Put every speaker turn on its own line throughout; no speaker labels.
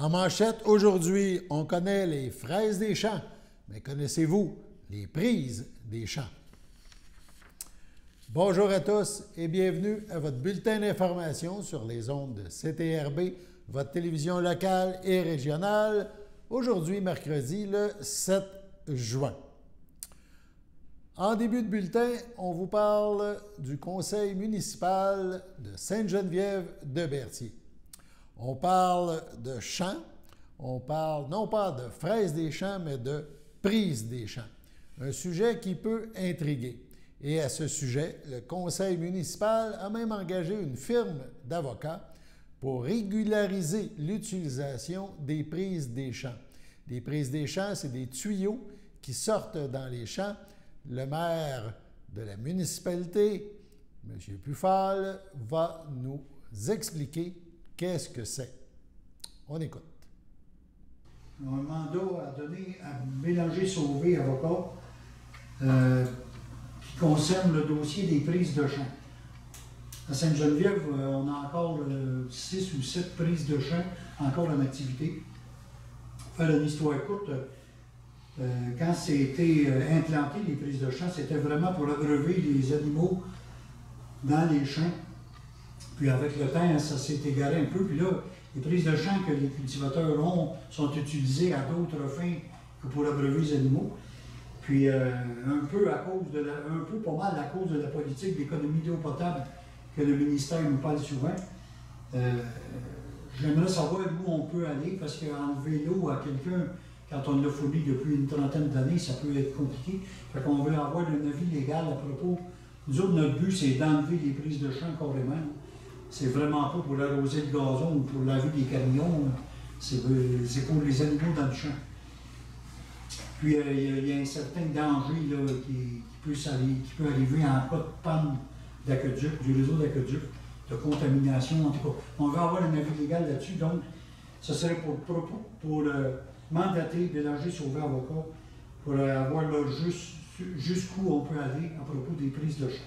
En manchette, aujourd'hui, on connaît les fraises des champs, mais connaissez-vous les prises des champs? Bonjour à tous et bienvenue à votre bulletin d'information sur les ondes de CTRB, votre télévision locale et régionale, aujourd'hui, mercredi, le 7 juin. En début de bulletin, on vous parle du conseil municipal de Sainte-Geneviève-de-Berthier. On parle de champs, on parle non pas de fraises des champs, mais de prise des champs. Un sujet qui peut intriguer. Et à ce sujet, le conseil municipal a même engagé une firme d'avocats pour régulariser l'utilisation des prises des champs. Les prises des champs, c'est des tuyaux qui sortent dans les champs. Le maire de la municipalité, M. Pufal, va nous expliquer qu'est-ce que c'est. On écoute.
Un mandat à donner à Bélanger-Sauvé, avocat, qui concerne le dossier des prises de champs. À Sainte-Geneviève, on a encore 6 ou 7 prises de champs encore en activité. Pour faire une histoire courte, quand c'était implanté, les prises de champs, c'était vraiment pour abreuver les animaux dans les champs. Puis avec le temps, ça s'est égaré un peu. Puis là, les prises de champs que les cultivateurs ont sont utilisées à d'autres fins que pour abreuver les animaux. Puis un peu pas mal à cause de la politique d'économie d'eau potable que le ministère nous parle souvent. J'aimerais savoir où on peut aller, parce qu'enlever l'eau à quelqu'un, quand on l'a fourni depuis une trentaine d'années, ça peut être compliqué. Fait qu'on veut avoir un avis légal à propos. Nous autres, notre but, c'est d'enlever les prises de champs carrément. C'est vraiment pas pour arroser le gazon ou pour laver des camions. C'est pour les animaux dans le champ. Puis il y a un certain danger là, qui peut arriver en cas de panne d'aqueduc, du réseau d'aqueduc, de contamination. En tout cas, on veut avoir un avis légal là-dessus. Donc, ce serait pour mandater Bélanger-Sauvé avocat pour avoir jusqu'où on peut aller à propos des prises de champs.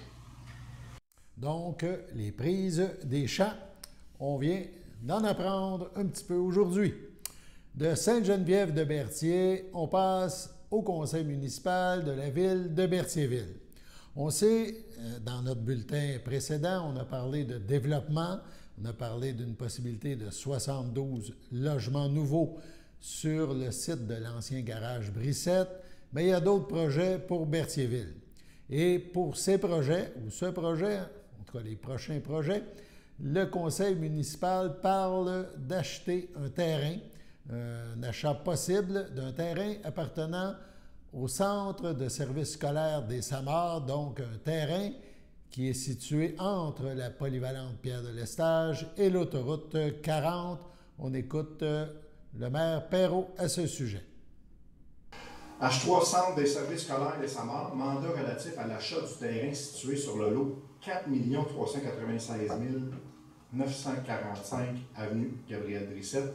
Donc, les prises des champs, on vient d'en apprendre un petit peu aujourd'hui. De Sainte-Geneviève-de-Berthier, on passe au conseil municipal de la ville de Berthierville. On sait, dans notre bulletin précédent, on a parlé de développement, on a parlé d'une possibilité de 72 logements nouveaux sur le site de l'ancien garage Brissette, mais il y a d'autres projets pour Berthierville. Et pour ces projets, ou ce projet, en tout cas les prochains projets, le conseil municipal parle d'acheter un terrain, un achat possible d'un terrain appartenant au centre de service scolaire des Samars, donc un terrain qui est situé entre la polyvalente Pierre de Lestage et l'autoroute 40. On écoute le maire Perrault à ce sujet.
H3 Centre des services scolaires des Samars, mandat relatif à l'achat du terrain situé sur le lot 4 396 945 avenue Gabriel Brissette.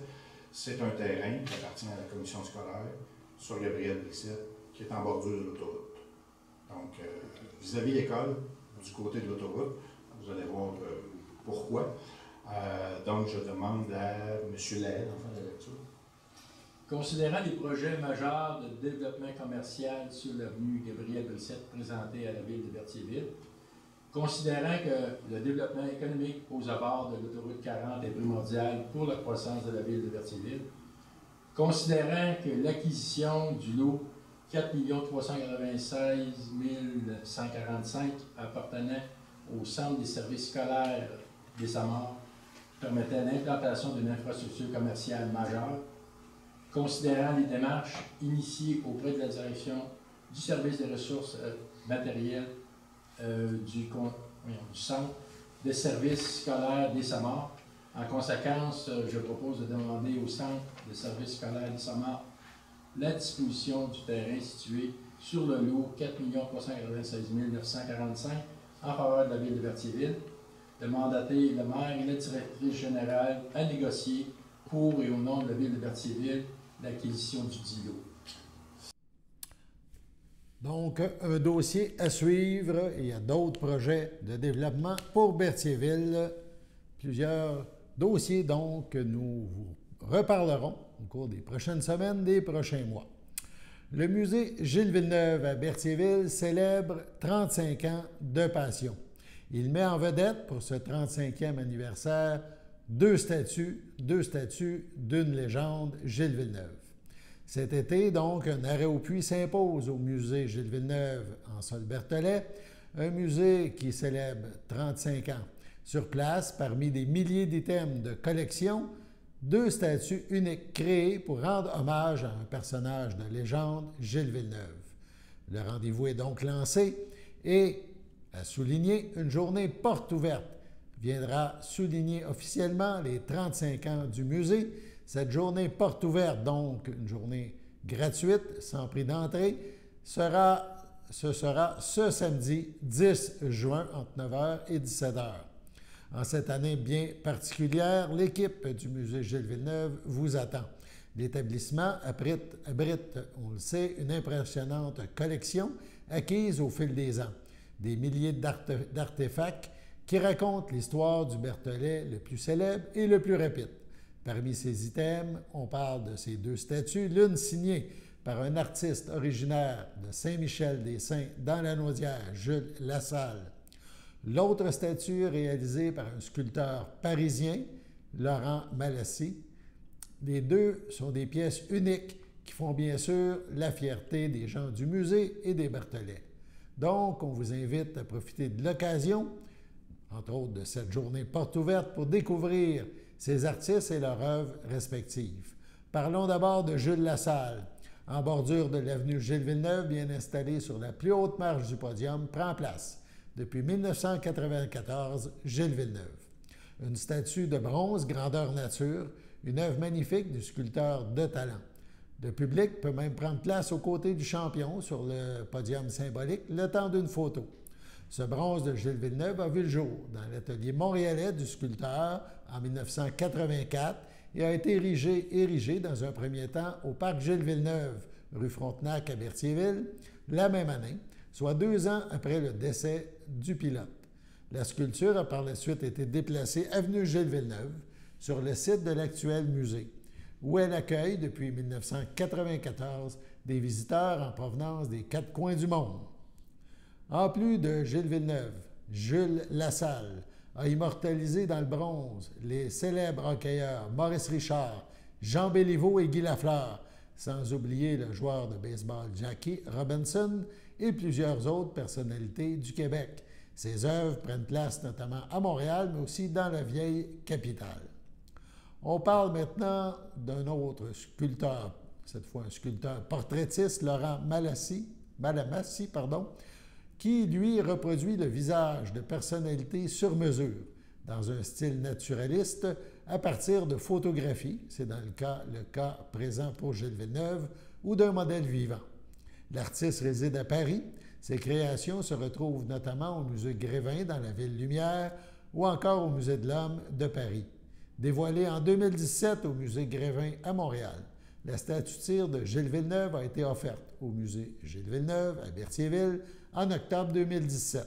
C'est un terrain qui appartient à la commission scolaire sur Gabriel Brissette, qui est en bordure de l'autoroute. Donc, vis-à-vis l'école, du côté de l'autoroute, vous allez voir pourquoi. Donc, je demande à M. Lahaye d'en faire la lecture.
Considérant les projets majeurs de développement commercial sur l'avenue Gabriel Brissette présentés à la ville de Berthierville, considérant que le développement économique aux abords de l'autoroute 40 est primordial pour la croissance de la ville de Berthierville, considérant que l'acquisition du lot 4 396 145 appartenant au centre des services scolaires des Samars permettait l'implantation d'une infrastructure commerciale majeure, considérant les démarches initiées auprès de la direction du service des ressources matérielles du centre des services scolaires des Samars. En conséquence, je propose de demander au centre des services scolaires des Samars la disposition du terrain situé sur le lot 4 396 945 en faveur de la ville de Berthierville, de mandater le maire et la directrice générale à négocier pour et au nom de la ville de Berthierville l'acquisition du dit lot.
Donc, un dossier à suivre. Il y a d'autres projets de développement pour Berthierville. Plusieurs dossiers, donc, que nous vous reparlerons au cours des prochaines semaines, des prochains mois. Le musée Gilles Villeneuve à Berthierville célèbre 35 ans de passion. Il met en vedette pour ce 35e anniversaire deux statues d'une légende, Gilles Villeneuve. Cet été, donc, un arrêt au puits s'impose au musée Gilles Villeneuve en Sol-Berthollet, un musée qui célèbre 35 ans. Sur place, parmi des milliers d'items de collection, deux statues uniques créées pour rendre hommage à un personnage de légende, Gilles Villeneuve. Le rendez-vous est donc lancé et, à souligner, une journée porte ouverte viendra souligner officiellement les 35 ans du musée. Cette journée porte ouverte, donc une journée gratuite, sans prix d'entrée, ce sera ce samedi 10 juin entre 9h et 17h. En cette année bien particulière, l'équipe du musée Gilles Villeneuve vous attend. L'établissement abrite, on le sait, une impressionnante collection acquise au fil des ans. Des milliers d'artefacts qui racontent l'histoire du Berthollet le plus célèbre et le plus rapide. Parmi ces items, on parle de ces deux statues, l'une signée par un artiste originaire de Saint-Michel-des-Saints dans la Naudière, Jules Lassalle. L'autre statue réalisée par un sculpteur parisien, Laurent Malassis. Les deux sont des pièces uniques qui font bien sûr la fierté des gens du musée et des Berthollets. Donc, on vous invite à profiter de l'occasion, entre autres de cette journée porte ouverte, pour découvrir ces artistes et leurs œuvres respectives. Parlons d'abord de Jules Lassalle. En bordure de l'avenue Gilles Villeneuve, bien installé sur la plus haute marche du podium, prend place depuis 1994, Gilles Villeneuve. Une statue de bronze grandeur nature, une œuvre magnifique du sculpteur de talent. Le public peut même prendre place aux côtés du champion sur le podium symbolique le temps d'une photo. Ce bronze de Gilles Villeneuve a vu le jour dans l'atelier montréalais du sculpteur en 1984 et a été érigé dans un premier temps au parc Gilles Villeneuve, rue Frontenac à Berthierville, la même année, soit 2 ans après le décès du pilote. La sculpture a par la suite été déplacée avenue Gilles Villeneuve, sur le site de l'actuel musée, où elle accueille depuis 1994 des visiteurs en provenance des 4 coins du monde. En plus de Gilles Villeneuve, Jules Lassalle a immortalisé dans le bronze les célèbres hockeyeurs Maurice Richard, Jean Béliveau et Guy Lafleur, sans oublier le joueur de baseball Jackie Robinson et plusieurs autres personnalités du Québec. Ces œuvres prennent place notamment à Montréal, mais aussi dans la vieille capitale. On parle maintenant d'un autre sculpteur, cette fois un sculpteur portraitiste, Laurent Malassis, qui, lui, reproduit le visage de personnalités sur mesure, dans un style naturaliste, à partir de photographies, c'est dans le cas présent pour Gilles Villeneuve, ou d'un modèle vivant. L'artiste réside à Paris. Ses créations se retrouvent notamment au musée Grévin dans la Ville Lumière ou encore au musée de l'Homme de Paris. Dévoilée en 2017 au musée Grévin à Montréal, la statue-tire de Gilles Villeneuve a été offerte au musée Gilles Villeneuve à Berthierville en octobre 2017.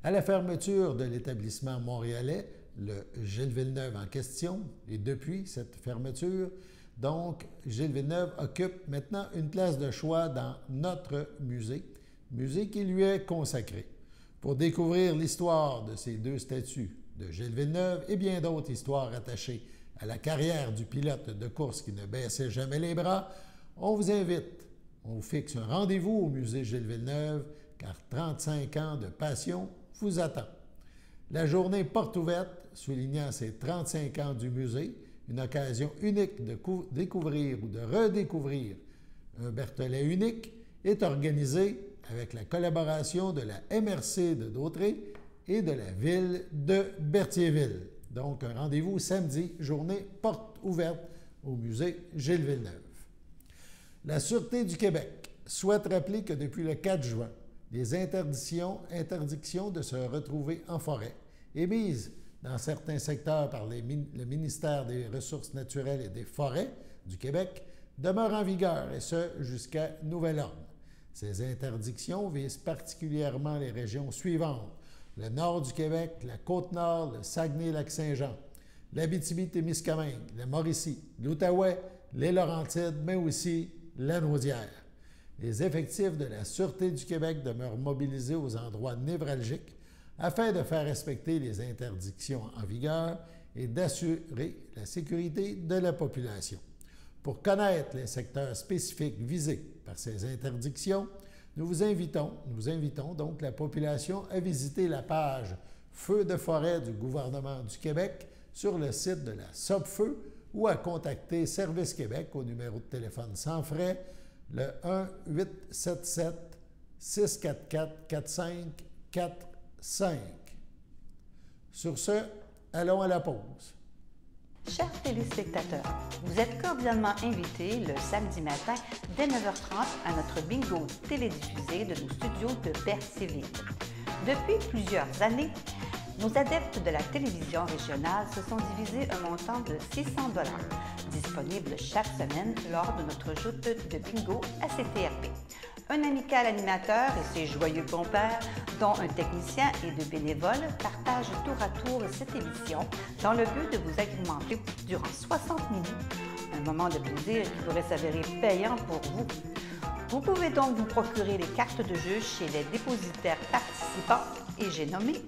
À la fermeture de l'établissement montréalais, le Gilles Villeneuve en question, et depuis cette fermeture, donc Gilles Villeneuve occupe maintenant une place de choix dans notre musée qui lui est consacré. Pour découvrir l'histoire de ces deux statues de Gilles Villeneuve et bien d'autres histoires attachées à la carrière du pilote de course qui ne baissait jamais les bras, on vous invite, on vous fixe un rendez-vous au musée Gilles Villeneuve, car 35 ans de passion vous attend. La journée porte ouverte, soulignant ces 35 ans du musée, une occasion unique de découvrir ou de redécouvrir un Berthollet unique, est organisée avec la collaboration de la MRC de Dautré et de la ville de Berthierville. Donc, un rendez-vous samedi, journée porte ouverte au musée Gilles Villeneuve. La Sûreté du Québec souhaite rappeler que depuis le 4 juin, les interdictions de se retrouver en forêt émises dans certains secteurs par le ministère des Ressources naturelles et des Forêts du Québec demeurent en vigueur, et ce jusqu'à nouvel ordre. Ces interdictions visent particulièrement les régions suivantes: le nord du Québec, la Côte-Nord, le Saguenay-Lac-Saint-Jean. l'Abitibi-Témiscamingue, la Mauricie, l'Outaouais, les Laurentides, mais aussi la Naudière. Les effectifs de la Sûreté du Québec demeurent mobilisés aux endroits névralgiques afin de faire respecter les interdictions en vigueur et d'assurer la sécurité de la population. Pour connaître les secteurs spécifiques visés par ces interdictions, nous invitons donc la population à visiter la page Feux de forêt du gouvernement du Québec sur le site de la SOPFEU ou à contacter Service Québec au numéro de téléphone sans frais le 1-877-644-4545. Sur ce, allons à la pause.
Chers téléspectateurs, vous êtes cordialement invités le samedi matin dès 9h30 à notre bingo télédiffusé de nos studios de Berthierville. Depuis plusieurs années, nos adeptes de la télévision régionale se sont divisés un montant de 600 $, disponible chaque semaine lors de notre joute de bingo à CTRP. Un amical animateur et ses joyeux compères, dont un technicien et deux bénévoles, partagent tour à tour cette émission dans le but de vous agrémenter durant 60 minutes, un moment de plaisir qui pourrait s'avérer payant pour vous. Vous pouvez donc vous procurer les cartes de jeu chez les dépositaires participants et j'ai nommé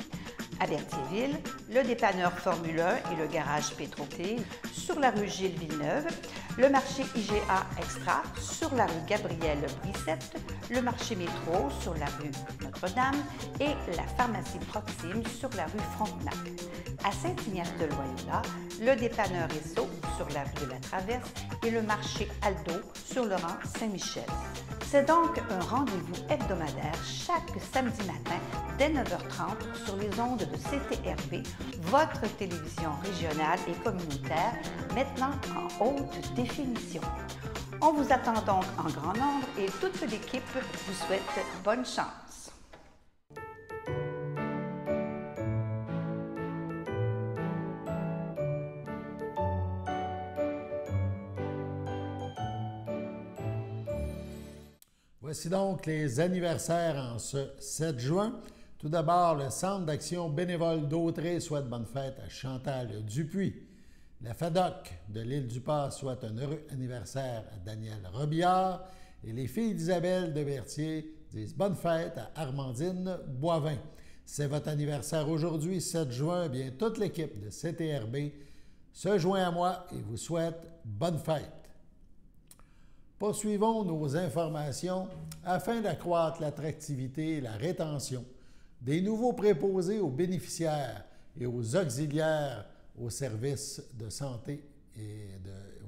à Berthierville, le dépanneur Formule 1 et le garage Pétroté sur la rue Gilles Villeneuve, le marché IGA Extra sur la rue Gabrielle Brissette, le marché Métro sur la rue Notre-Dame et la pharmacie Proxime sur la rue Frontenac. À Saint-Ignace-de-Loyola, le dépanneur Esso sur la rue de la Traverse et le marché Aldo sur le rang Saint-Michel. C'est donc un rendez-vous hebdomadaire chaque samedi matin dès 9h30 sur les ondes de CTRP, votre télévision régionale et communautaire, maintenant en haute définition. On vous attend donc en grand nombre et toute l'équipe vous souhaite bonne chance.
Voici donc les anniversaires en ce 7 juin. Tout d'abord, le Centre d'action bénévole d'Autrey souhaite bonne fête à Chantal Dupuis. La FADOC de l'Île-du-Pas souhaite un heureux anniversaire à Daniel Robillard. Et les filles d'Isabelle de Berthier disent bonne fête à Armandine Boivin. C'est votre anniversaire aujourd'hui, 7 juin. Eh bien, toute l'équipe de CTRB se joint à moi et vous souhaite bonne fête. Poursuivons nos informations afin d'accroître l'attractivité et la rétention des nouveaux préposés aux bénéficiaires et aux auxiliaires aux services de santé et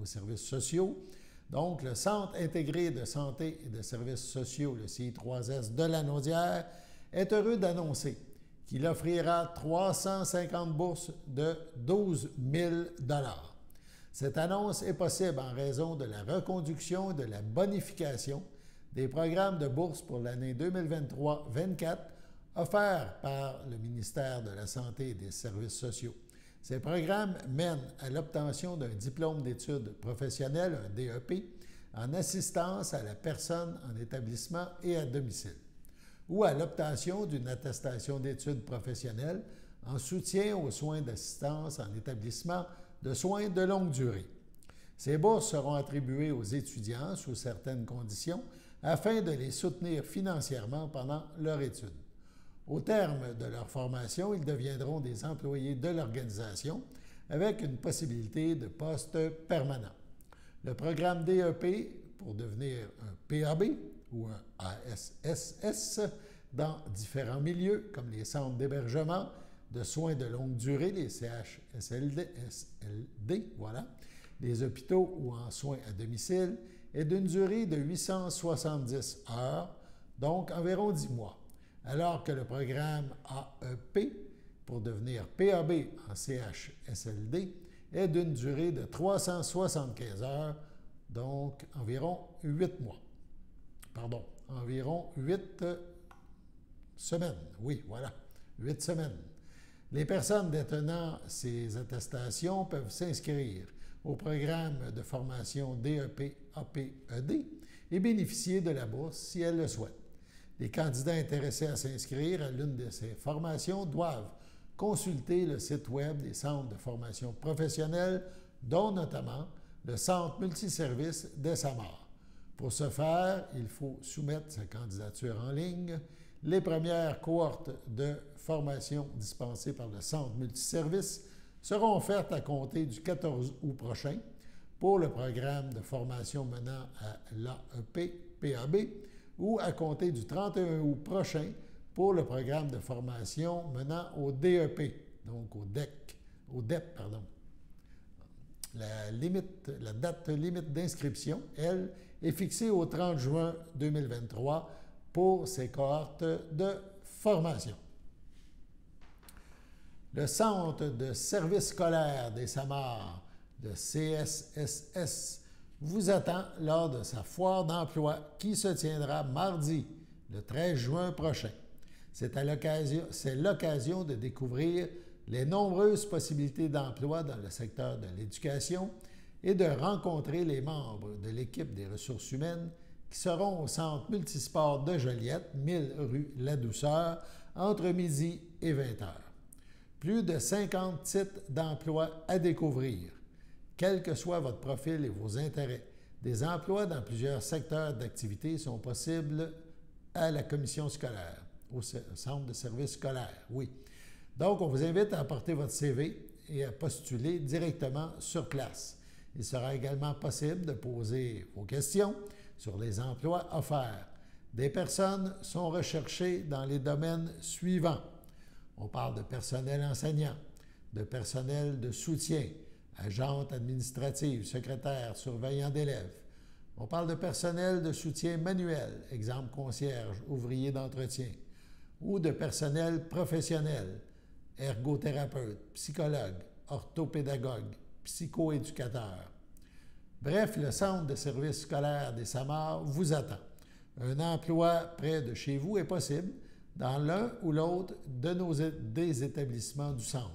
aux services sociaux. Donc, le Centre intégré de santé et de services sociaux, le CI3S de la Naudière, est heureux d'annoncer qu'il offrira 350 bourses de 12 000 $. Cette annonce est possible en raison de la reconduction et de la bonification des programmes de bourse pour l'année 2023-24 offerts par le ministère de la Santé et des Services sociaux. Ces programmes mènent à l'obtention d'un diplôme d'études professionnelles, un DEP, en assistance à la personne en établissement et à domicile, ou à l'obtention d'une attestation d'études professionnelles en soutien aux soins d'assistance en établissement de soins de longue durée. Ces bourses seront attribuées aux étudiants sous certaines conditions afin de les soutenir financièrement pendant leur étude. Au terme de leur formation, ils deviendront des employés de l'organisation avec une possibilité de poste permanent. Le programme DEP pour devenir un PAB ou un ASSS dans différents milieux comme les centres d'hébergement, de soins de longue durée, les CHSLD, les hôpitaux ou en soins à domicile, est d'une durée de 870 heures, donc environ 10 mois, alors que le programme AEP, pour devenir PAB en CHSLD, est d'une durée de 375 heures, donc environ 8 mois. Pardon, environ 8 semaines. Oui, voilà, 8 semaines. Les personnes détenant ces attestations peuvent s'inscrire au programme de formation DEP-APED et bénéficier de la bourse si elles le souhaitent. Les candidats intéressés à s'inscrire à l'une de ces formations doivent consulter le site Web des centres de formation professionnelle, dont notamment le Centre multiservice des SAMAR. Pour ce faire, il faut soumettre sa candidature en ligne. Les premières cohortes de formation dispensées par le Centre multiservice seront offertes à compter du 14 août prochain pour le programme de formation menant à l'AEP-PAB ou à compter du 31 août prochain pour le programme de formation menant au DEP, donc au DEP. La date limite d'inscription, elle, est fixée au 30 juin 2023 pour ces cohortes de formation. Le Centre de services scolaires des SAMAR, de CSSS, vous attend lors de sa foire d'emploi qui se tiendra mardi, le 13 juin prochain. C'est l'occasion de découvrir les nombreuses possibilités d'emploi dans le secteur de l'éducation et de rencontrer les membres de l'équipe des ressources humaines qui seront au Centre multisport de Joliette, 1000 rue La Douceur, entre midi et 20h. Plus de 50 titres d'emploi à découvrir. Quel que soit votre profil et vos intérêts, des emplois dans plusieurs secteurs d'activité sont possibles à la commission scolaire, au centre de services scolaires, oui. Donc, on vous invite à apporter votre CV et à postuler directement sur place. Il sera également possible de poser vos questions sur les emplois offerts. Des personnes sont recherchées dans les domaines suivants. On parle de personnel enseignant, de personnel de soutien, agente administrative, secrétaire, surveillant d'élèves. On parle de personnel de soutien manuel, exemple concierge, ouvrier d'entretien, ou de personnel professionnel, ergothérapeute, psychologue, orthopédagogue, psychoéducateur. Bref, le Centre de services scolaires des SAMAR vous attend. Un emploi près de chez vous est possible dans l'un ou l'autre des établissements du centre,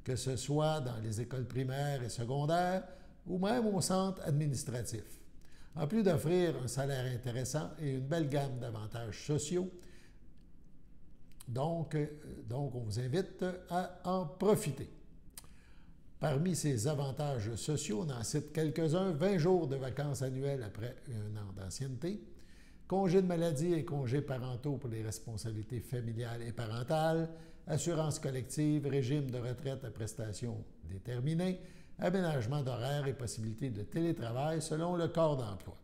que ce soit dans les écoles primaires et secondaires ou même au centre administratif. En plus d'offrir un salaire intéressant et une belle gamme d'avantages sociaux, donc on vous invite à en profiter. Parmi ces avantages sociaux, on en cite quelques-uns: 20 jours de vacances annuelles après un an d'ancienneté, congés de maladie et congés parentaux pour les responsabilités familiales et parentales, assurance collective, régime de retraite à prestations déterminées, aménagement d'horaires et possibilité de télétravail selon le corps d'emploi.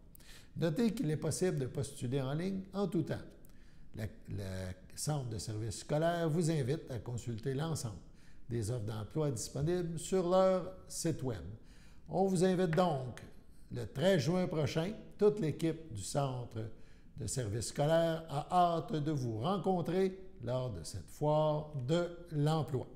Notez qu'il est possible de postuler en ligne en tout temps. Le Centre de services scolaires vous invite à consulter l'ensemble des offres d'emploi disponibles sur leur site Web. On vous invite donc le 13 juin prochain, toute l'équipe du Centre de services scolaires a hâte de vous rencontrer lors de cette foire de l'emploi.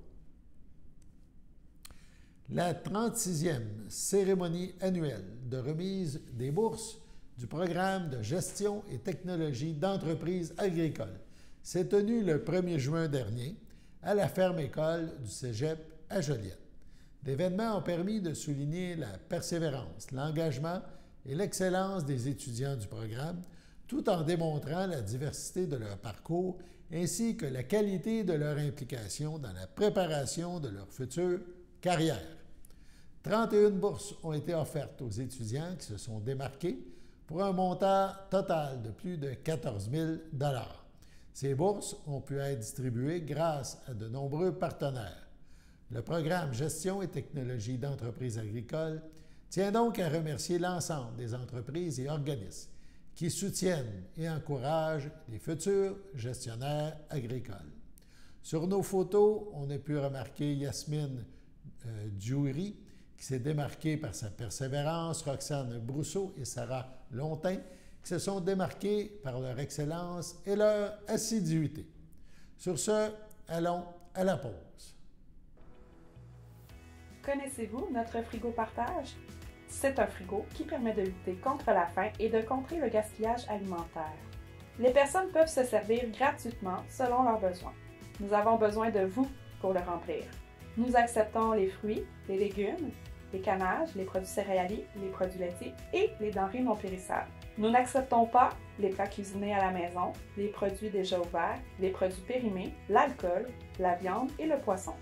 La 36e cérémonie annuelle de remise des bourses du programme de gestion et technologie d'entreprises agricoles s'est tenue le 1er juin dernier à la ferme-école du Cégep à Joliette. L'événement a permis de souligner la persévérance, l'engagement et l'excellence des étudiants du programme, tout en démontrant la diversité de leur parcours ainsi que la qualité de leur implication dans la préparation de leur future carrière. 31 bourses ont été offertes aux étudiants qui se sont démarqués pour un montant total de plus de 14 000 $. Ces bourses ont pu être distribuées grâce à de nombreux partenaires. Le programme Gestion et technologie d'entreprises agricoles tient donc à remercier l'ensemble des entreprises et organismes qui soutiennent et encouragent les futurs gestionnaires agricoles. Sur nos photos, on a pu remarquer Yasmine Djouri, qui s'est démarquée par sa persévérance, Roxane Brousseau et Sarah Lontin, qui se sont démarqués par leur excellence et leur assiduité. Sur ce, allons à la pause.
Connaissez-vous notre frigo partage? C'est un frigo qui permet de lutter contre la faim et de contrer le gaspillage alimentaire. Les personnes peuvent se servir gratuitement selon leurs besoins. Nous avons besoin de vous pour le remplir. Nous acceptons les fruits, les légumes, les cannages, les produits céréaliers, les produits laitiers et les denrées non périssables. Nous n'acceptons pas les plats cuisinés à la maison, les produits déjà ouverts, les produits périmés, l'alcool, la viande et le poisson.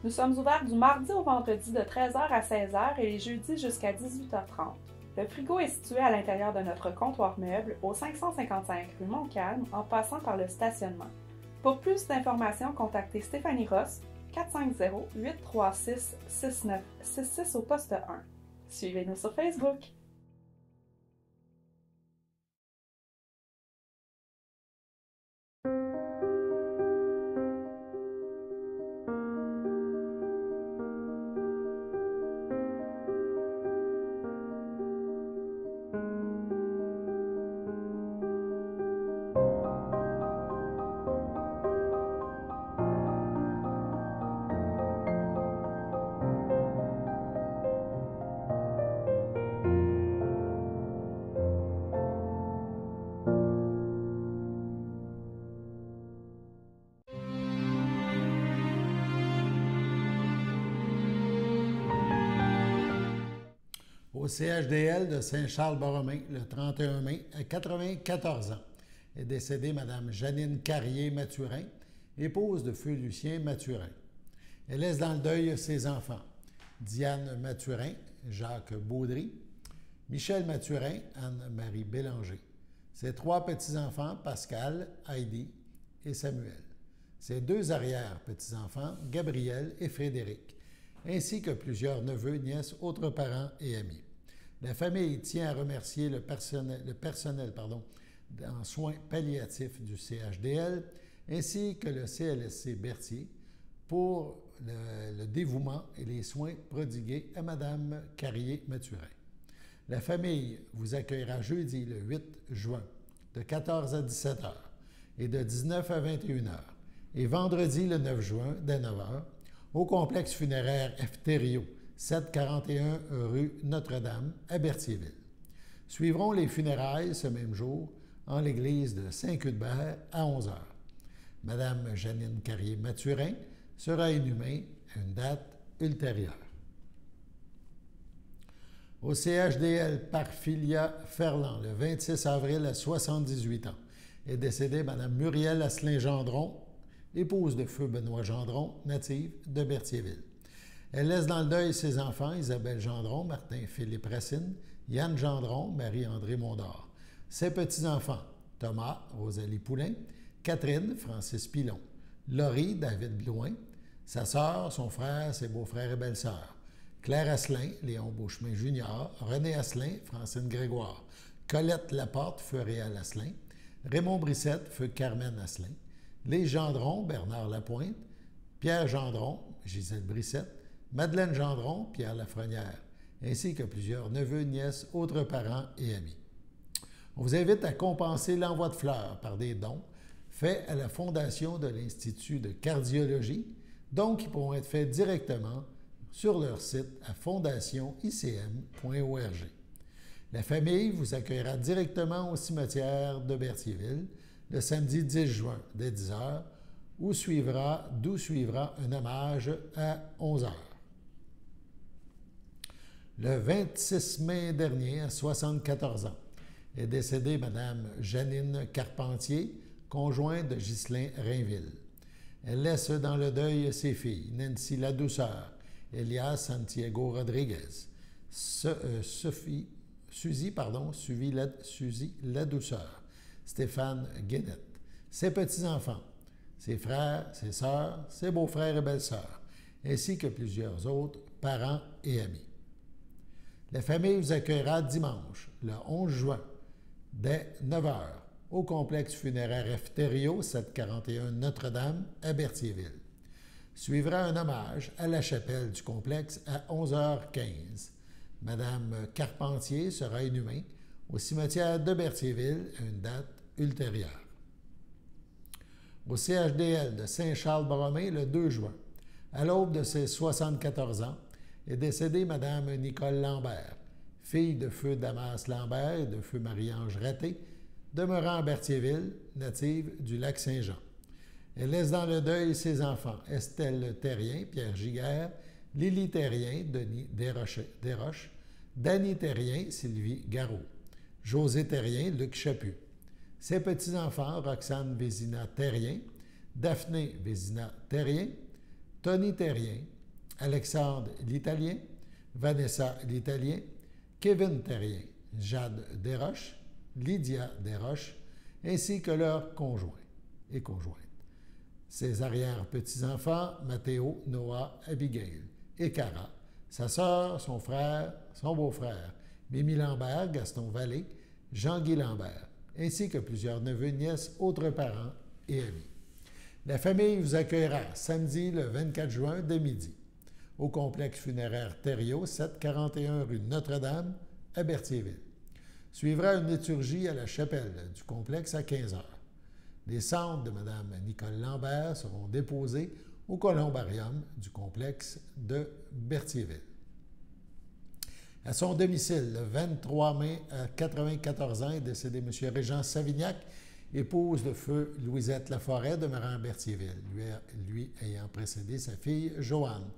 Nous sommes ouverts du mardi au vendredi de 13h à 16h et les jeudis jusqu'à 18h30. Le frigo est situé à l'intérieur de notre comptoir meuble au 555 rue Montcalm en passant par le stationnement. Pour plus d'informations, contactez Stéphanie Ross, 450-836-6966 au poste 1. Suivez-nous sur Facebook.
Au CHDL de Saint-Charles-Borromée, le 31 mai, à 94 ans, est décédée Mme Janine Carrier-Mathurin, épouse de feu Lucien Mathurin. Elle laisse dans le deuil ses enfants, Diane Mathurin, Jacques Baudry, Michel Mathurin, Anne-Marie Bélanger. Ses 3 petits-enfants, Pascal, Heidi et Samuel. Ses 2 arrière-petits-enfants, Gabriel et Frédéric, ainsi que plusieurs neveux, nièces, autres parents et amis. La famille tient à remercier le personnel en soins palliatifs du CHDL ainsi que le CLSC Berthier pour le dévouement et les soins prodigués à Mme Carrier-Mathurin. La famille vous accueillera jeudi le 8 juin de 14 à 17 h et de 19 à 21 h et vendredi le 9 juin dès 9 h au complexe funéraire Efterio, 741 rue Notre-Dame, à Berthierville. Suivront les funérailles ce même jour en l'église de Saint-Cuthbert à 11 h. Madame Janine Carrier-Mathurin sera inhumée à une date ultérieure. Au CHDL Parphilia Ferland, le 26 avril à 78 ans, est décédée Mme Muriel Asselin-Gendron, épouse de feu Benoît Gendron, native de Berthierville. Elle laisse dans le deuil ses enfants, Isabelle Gendron, Martin-Philippe Racine, Yann Gendron, Marie-André Mondor. Ses petits-enfants, Thomas, Rosalie Poulain, Catherine, Francis Pilon, Laurie, David Blouin, sa sœur, son frère, ses beaux-frères et belles-sœurs, Claire Asselin, Léon Beauchemin Jr., René Asselin, Francine Grégoire, Colette Laporte, feu Réal Asselin, Raymond Brissette, feu Carmen Asselin, les Gendron, Bernard Lapointe, Pierre Gendron, Gisèle Brissette, Madeleine Gendron, Pierre Lafrenière, ainsi que plusieurs neveux, nièces, autres parents et amis. On vous invite à compenser l'envoi de fleurs par des dons faits à la Fondation de l'Institut de cardiologie, dons qui pourront être faits directement sur leur site à fondationicm.org. La famille vous accueillera directement au cimetière de Berthierville le samedi 10 juin dès 10 h, d'où suivra un hommage à 11 h. Le 26 mai dernier, à 74 ans, est décédée Mme Janine Carpentier, conjointe de Ghislain Rainville. Elle laisse dans le deuil ses filles, Nancy Ladouceur, Elias Santiago Rodriguez, Suzy Ladouceur, Stéphane Guénette, ses petits-enfants, ses frères, ses sœurs, ses beaux-frères et belles-sœurs, ainsi que plusieurs autres parents et amis. La famille vous accueillera dimanche, le 11 juin, dès 9 h, au complexe funéraire Efterio, 741 Notre-Dame, à Berthierville. Suivra un hommage à la chapelle du complexe à 11h15. Madame Carpentier sera inhumée au cimetière de Berthierville à une date ultérieure. Au CHDL de Saint-Charles-Borromée, le 2 juin, à l'aube de ses 74 ans, est décédée Mme Nicole Lambert, fille de feu Damas Lambert et de feu Marie-Ange Raté, demeurant à Berthierville, native du Lac-Saint-Jean. Elle laisse dans le deuil ses enfants, Estelle Terrien, Pierre Giguère, Lily Terrien, Denis Desroches, Danny Terrien, Sylvie Garot, José Terrien, Luc Chaput. Ses petits-enfants, Roxane Vézina-Terrien, Daphné Vézina-Terrien, Tony Terrien, Alexandre l'Italien, Vanessa l'Italien, Kevin Terrien, Jade Desroches, Lydia Desroches, ainsi que leurs conjoints et conjointes. Ses arrière-petits-enfants, Mathéo, Noah, Abigail et Cara, sa sœur, son frère, son beau-frère, Mimi Lambert, Gaston Vallée, Jean-Guy Lambert, ainsi que plusieurs neveux, nièces, autres parents et amis. La famille vous accueillera samedi le 24 juin dès midi au complexe funéraire Thériault, 741 rue Notre-Dame, à Berthierville. Suivra une liturgie à la chapelle du complexe à 15 h. Les cendres de Mme Nicole Lambert seront déposées au columbarium du complexe de Berthierville. À son domicile, le 23 mai, à 94 ans, est décédé M. Régent Savignac, épouse de feu Louisette Laforêt, demeurant à Berthierville, lui ayant précédé sa fille Joanne.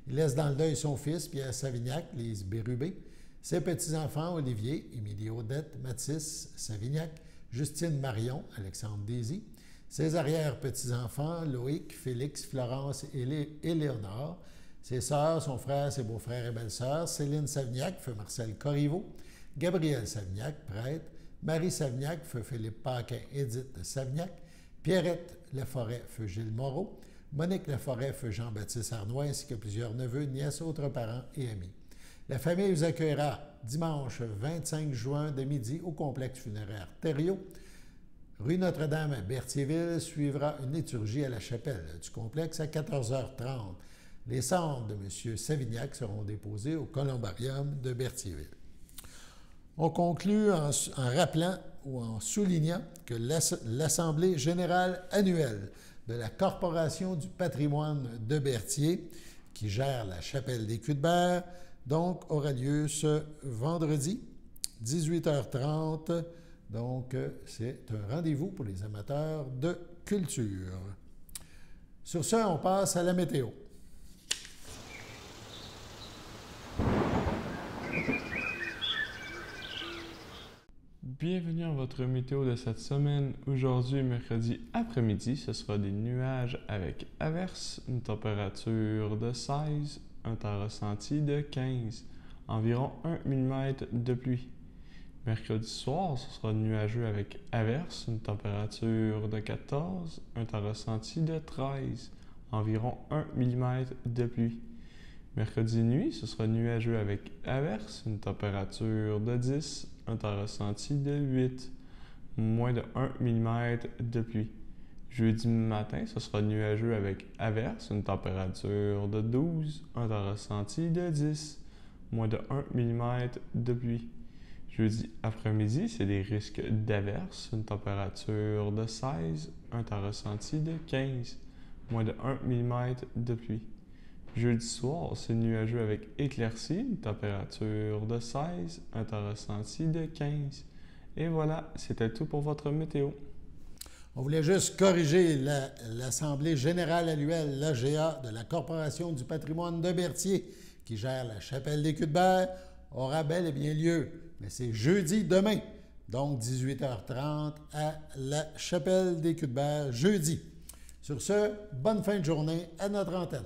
Il laisse dans le deuil son fils, Pierre Savignac, Lise Bérubé, ses petits-enfants, Olivier, Émilie Odette, Mathis Savignac, Justine Marion, Alexandre Désy, ses arrière-petits-enfants, Loïc, Félix, Florence et Éléonore, ses sœurs, son frère, ses beaux-frères et belles-sœurs, Céline Savignac, feu Marcel Corriveau, Gabriel Savignac, prêtre, Marie Savignac, feu Philippe Paquin, Édith Savignac, Pierrette Laforêt, feu Gilles Moreau, Monique Laforêt, feu Jean-Baptiste Arnois, ainsi que plusieurs neveux, nièces, autres parents et amis. La famille vous accueillera dimanche 25 juin de midi au complexe funéraire Thériault, rue Notre-Dame à Berthierville. Suivra une liturgie à la chapelle du complexe à 14 h 30. Les cendres de M. Savignac seront déposées au columbarium de Berthierville. On conclut en rappelant ou en soulignant que l'Assemblée générale annuelle de la Corporation du patrimoine de Berthier, qui gère la chapelle des Culs-de-Berre, donc aura lieu ce vendredi, 18 h 30. Donc, c'est un rendez-vous pour les amateurs de culture. Sur ce, on passe à la météo.
Bienvenue à votre météo de cette semaine. Aujourd'hui, mercredi après-midi, ce sera des nuages avec averses, une température de 16, un temps ressenti de 15, environ 1 mm de pluie. Mercredi soir, ce sera nuageux avec averses, une température de 14, un temps ressenti de 13, environ 1 mm de pluie. Mercredi nuit, ce sera nuageux avec averses, une température de 10, un temps ressenti de 8, moins de 1 mm de pluie. Jeudi matin, ce sera nuageux avec averses, une température de 12, un temps ressenti de 10, moins de 1 mm de pluie. Jeudi après-midi, c'est des risques d'averses, une température de 16, un temps ressenti de 15, moins de 1 mm de pluie. Jeudi soir, c'est nuageux avec éclaircies, une température de 16, un temps ressenti de 15. Et voilà, c'était tout pour votre météo.
On voulait juste corriger l'Assemblée générale annuelle, l'AGA, de la Corporation du patrimoine de Berthier, qui gère la chapelle des Culs-de-Berre, aura bel et bien lieu. Mais c'est jeudi demain, donc 18 h 30 à la chapelle des Culs-de-Berre, jeudi. Sur ce, bonne fin de journée à notre antenne.